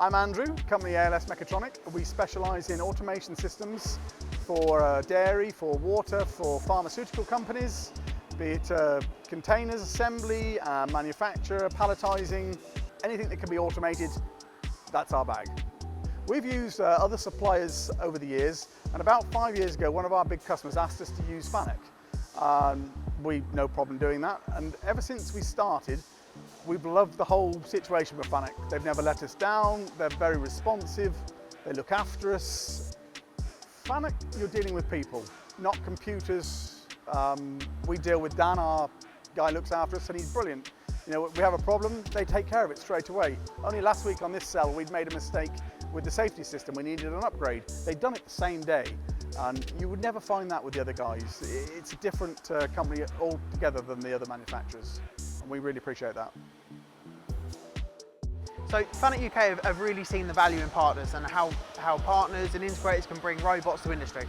I'm Andrew, company ALS Mechatronic. We specialise in automation systems for dairy, for water, for pharmaceutical companies, be it containers, assembly, manufacture, palletising, anything that can be automated, that's our bag. We've used other suppliers over the years, and about 5 years ago, one of our big customers asked us to use FANUC. We no problem doing that, and ever since we started, we've loved the whole situation with FANUC. They've never let us down, they're very responsive, they look after us. FANUC, you're dealing with people, not computers. We deal with Dan, our guy looks after us, and he's brilliant. You know, we have a problem, they take care of it straight away. Only last week on this cell, we'd made a mistake with the safety system. We needed an upgrade. They'd done it the same day, and you would never find that with the other guys. It's a different company altogether than the other manufacturers, and we really appreciate that. So FANUC UK have really seen the value in partners and how partners and integrators can bring robots to industry.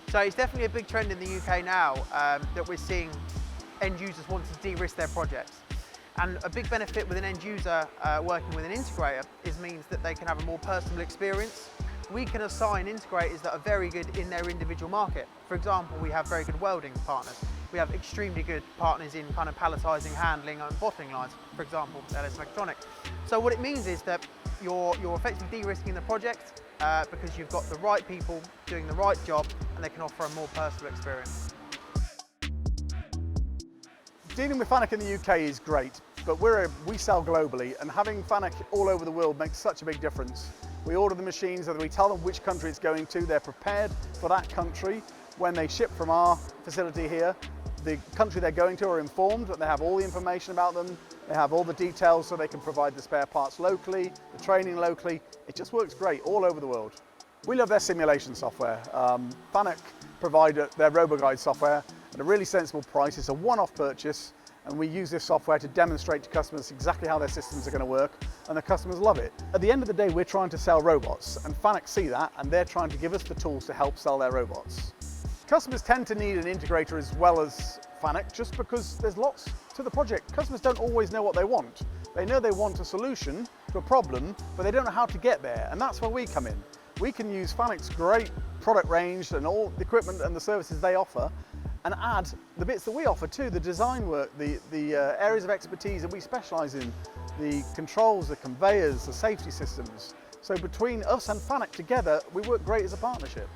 So it's definitely a big trend in the UK now that we're seeing end users wanting to de-risk their projects. And a big benefit with an end user working with an integrator means that they can have a more personal experience. We can assign integrators that are very good in their individual market. For example, we have very good welding partners. We have extremely good partners in kind of palletising, handling and bottling lines, for example, ALS Mechatronic. So what it means is that you're effectively de-risking the project because you've got the right people doing the right job and they can offer a more personal experience. Dealing with FANUC in the UK is great, but we sell globally, and having FANUC all over the world makes such a big difference. We order the machines, and we tell them which country it's going to. They're prepared for that country. When they ship from our facility here, the country they're going to are informed that they have all the information about them. They have all the details so they can provide the spare parts locally, the training locally. It just works great all over the world. We love their simulation software. FANUC provide their ROBOGUIDE software at a really sensible price. It's a one-off purchase, and we use this software to demonstrate to customers exactly how their systems are going to work, and the customers love it. At the end of the day, we're trying to sell robots, and FANUC see that, and they're trying to give us the tools to help sell their robots. Customers tend to need an integrator as well as FANUC just because there's lots to the project. Customers don't always know what they want. They know they want a solution to a problem, but they don't know how to get there, and that's where we come in. We can use FANUC's great product range and all the equipment and the services they offer and add the bits that we offer too, the design work, the areas of expertise that we specialise in, the controls, the conveyors, the safety systems. So between us and FANUC together, we work great as a partnership.